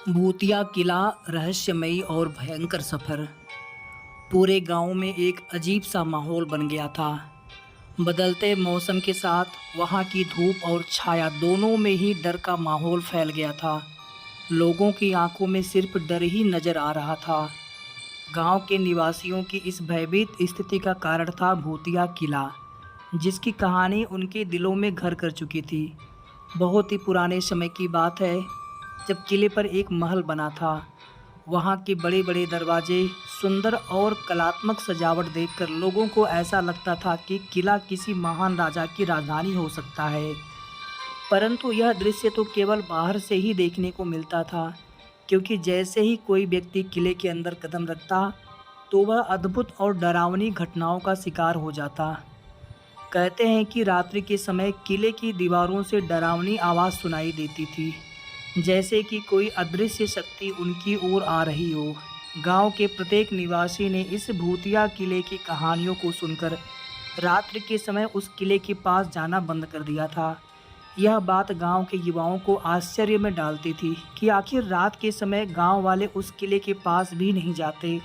भूतिया किला, रहस्यमयी और भयंकर सफर। पूरे गांव में एक अजीब सा माहौल बन गया था। बदलते मौसम के साथ वहां की धूप और छाया दोनों में ही डर का माहौल फैल गया था। लोगों की आंखों में सिर्फ डर ही नजर आ रहा था। गांव के निवासियों की इस भयभीत स्थिति का कारण था भूतिया किला, जिसकी कहानी उनके दिलों में घर कर चुकी थी। बहुत ही पुराने समय की बात है, जब किले पर एक महल बना था। वहाँ के बड़े बड़े दरवाजे, सुंदर और कलात्मक सजावट देखकर लोगों को ऐसा लगता था कि किला किसी महान राजा की राजधानी हो सकता है। परंतु यह दृश्य तो केवल बाहर से ही देखने को मिलता था, क्योंकि जैसे ही कोई व्यक्ति किले के अंदर कदम रखता, तो वह अद्भुत और डरावनी घटनाओं का शिकार हो जाता। कहते हैं कि रात्रि के समय किले की दीवारों से डरावनी आवाज़ सुनाई देती थी, जैसे कि कोई अदृश्य शक्ति उनकी ओर आ रही हो। गांव के प्रत्येक निवासी ने इस भूतिया किले की कहानियों को सुनकर रात्रि के समय उस किले के पास जाना बंद कर दिया था। यह बात गांव के युवाओं को आश्चर्य में डालती थी कि आखिर रात के समय गांव वाले उस किले के पास भी नहीं जाते।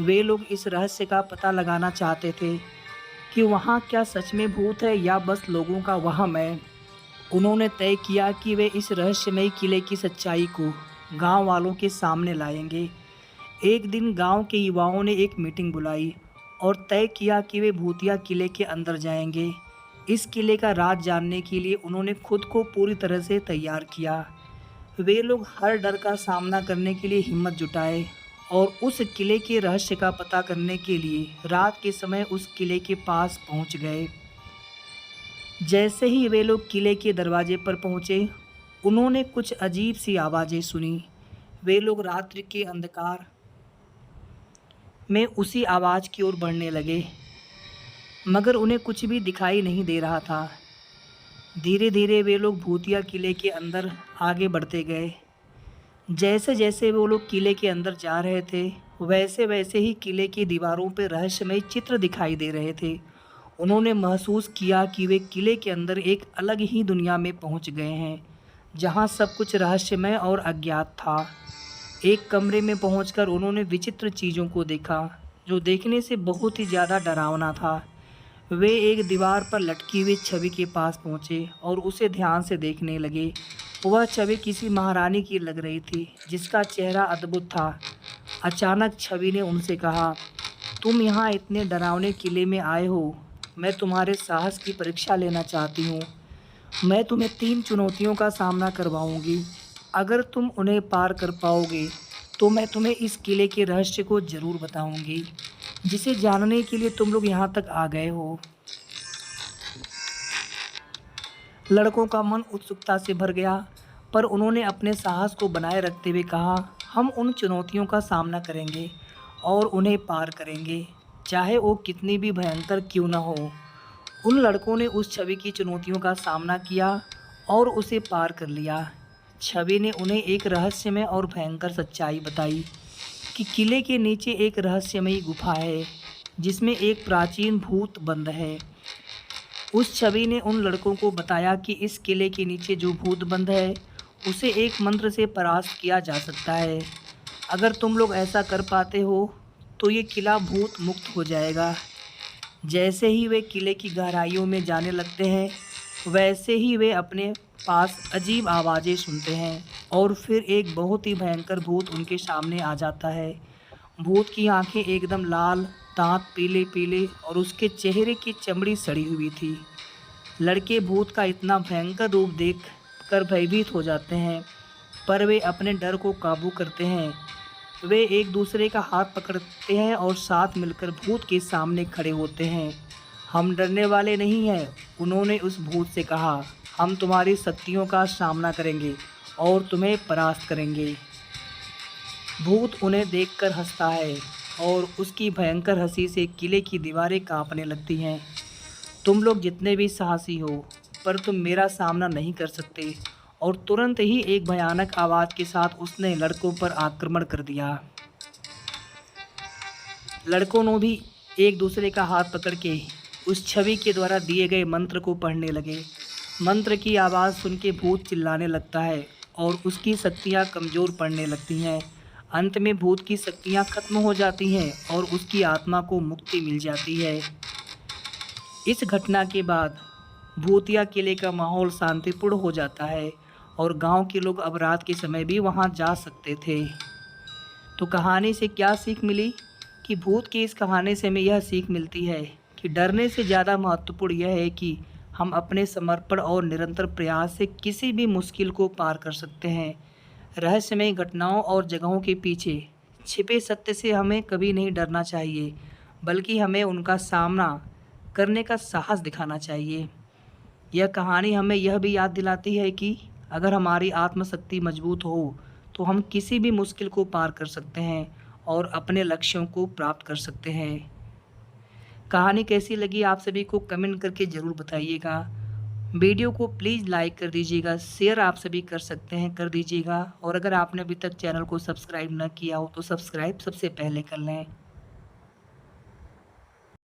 वे लोग इस रहस्य का पता लगाना चाहते थे कि वहाँ क्या सच में भूत है या बस लोगों का वहम है। उन्होंने तय किया कि वे इस रहस्यमयी किले की सच्चाई को गांव वालों के सामने लाएंगे। एक दिन गांव के युवाओं ने एक मीटिंग बुलाई और तय किया कि वे भूतिया किले के अंदर जाएंगे। इस किले का राज जानने के लिए उन्होंने खुद को पूरी तरह से तैयार किया। वे लोग हर डर का सामना करने के लिए हिम्मत जुटाए और उस किले के रहस्य का पता करने के लिए रात के समय उस किले के पास पहुंच गए। जैसे ही वे लोग किले के दरवाजे पर पहुंचे, उन्होंने कुछ अजीब सी आवाज़ें सुनी। वे लोग रात्रि के अंधकार में उसी आवाज़ की ओर बढ़ने लगे, मगर उन्हें कुछ भी दिखाई नहीं दे रहा था। धीरे धीरे वे लोग भूतिया किले के अंदर आगे बढ़ते गए। जैसे जैसे वो लोग किले के अंदर जा रहे थे, वैसे वैसे ही किले की दीवारों पर रहस्यमय चित्र दिखाई दे रहे थे। उन्होंने महसूस किया कि वे किले के अंदर एक अलग ही दुनिया में पहुंच गए हैं, जहां सब कुछ रहस्यमय और अज्ञात था। एक कमरे में पहुंचकर उन्होंने विचित्र चीज़ों को देखा, जो देखने से बहुत ही ज़्यादा डरावना था। वे एक दीवार पर लटकी हुई छवि के पास पहुंचे और उसे ध्यान से देखने लगे। वह छवि किसी महारानी की लग रही थी, जिसका चेहरा अद्भुत था। अचानक छवि ने उनसे कहा, तुम यहाँ इतने डरावने किले में आए हो, मैं तुम्हारे साहस की परीक्षा लेना चाहती हूँ। मैं तुम्हें 3 चुनौतियों का सामना करवाऊँगी। अगर तुम उन्हें पार कर पाओगे, तो मैं तुम्हें इस किले के रहस्य को ज़रूर बताऊँगी, जिसे जानने के लिए तुम लोग यहाँ तक आ गए हो। लड़कों का मन उत्सुकता से भर गया, पर उन्होंने अपने साहस को बनाए रखते हुए कहा, हम उन चुनौतियों का सामना करेंगे और उन्हें पार करेंगे, चाहे वो कितनी भी भयंकर क्यों न हो। उन लड़कों ने उस छवि की चुनौतियों का सामना किया और उसे पार कर लिया। छवि ने उन्हें एक रहस्यमय और भयंकर सच्चाई बताई कि किले के नीचे एक रहस्यमयी गुफा है, जिसमें एक प्राचीन भूत बंद है। उस छवि ने उन लड़कों को बताया कि इस किले के नीचे जो भूत बंद है, उसे एक मंत्र से परास्त किया जा सकता है। अगर तुम लोग ऐसा कर पाते हो, तो ये किला भूत मुक्त हो जाएगा। जैसे ही वे किले की गहराइयों में जाने लगते हैं, वैसे ही वे अपने पास अजीब आवाज़ें सुनते हैं और फिर एक बहुत ही भयंकर भूत उनके सामने आ जाता है। भूत की आंखें एकदम लाल, दांत पीले पीले और उसके चेहरे की चमड़ी सड़ी हुई थी। लड़के भूत का इतना भयंकर रूप देख कर भयभीत हो जाते हैं, पर वे अपने डर को काबू करते हैं। वे एक दूसरे का हाथ पकड़ते हैं और साथ मिलकर भूत के सामने खड़े होते हैं। हम डरने वाले नहीं हैं, उन्होंने उस भूत से कहा। हम तुम्हारी शक्तियों का सामना करेंगे और तुम्हें परास्त करेंगे। भूत उन्हें देखकर हंसता है और उसकी भयंकर हंसी से किले की दीवारें कांपने लगती हैं। तुम लोग जितने भी साहसी हो, पर तुम मेरा सामना नहीं कर सकते। और तुरंत ही एक भयानक आवाज़ के साथ उसने लड़कों पर आक्रमण कर दिया। लड़कों ने भी एक दूसरे का हाथ पकड़ के उस छवि के द्वारा दिए गए मंत्र को पढ़ने लगे। मंत्र की आवाज़ सुन के भूत चिल्लाने लगता है और उसकी शक्तियाँ कमज़ोर पड़ने लगती हैं। अंत में भूत की शक्तियाँ खत्म हो जाती हैं और उसकी आत्मा को मुक्ति मिल जाती है। इस घटना के बाद भूतिया किले का माहौल शांतिपूर्ण हो जाता है और गांव के लोग अब रात के समय भी वहां जा सकते थे। तो कहानी से क्या सीख मिली कि भूत की इस कहानी से हमें यह सीख मिलती है कि डरने से ज़्यादा महत्वपूर्ण यह है कि हम अपने समर्पण और निरंतर प्रयास से किसी भी मुश्किल को पार कर सकते हैं। रहस्यमय घटनाओं और जगहों के पीछे छिपे सत्य से हमें कभी नहीं डरना चाहिए, बल्कि हमें उनका सामना करने का साहस दिखाना चाहिए। यह कहानी हमें यह भी याद दिलाती है कि अगर हमारी आत्मशक्ति मजबूत हो तो हम किसी भी मुश्किल को पार कर सकते हैं और अपने लक्ष्यों को प्राप्त कर सकते हैं। कहानी कैसी लगी आप सभी को कमेंट करके ज़रूर बताइएगा। वीडियो को प्लीज़ लाइक कर दीजिएगा, शेयर आप सभी कर सकते हैं कर दीजिएगा, और अगर आपने अभी तक चैनल को सब्सक्राइब न किया हो तो सब्सक्राइब सबसे पहले कर लें।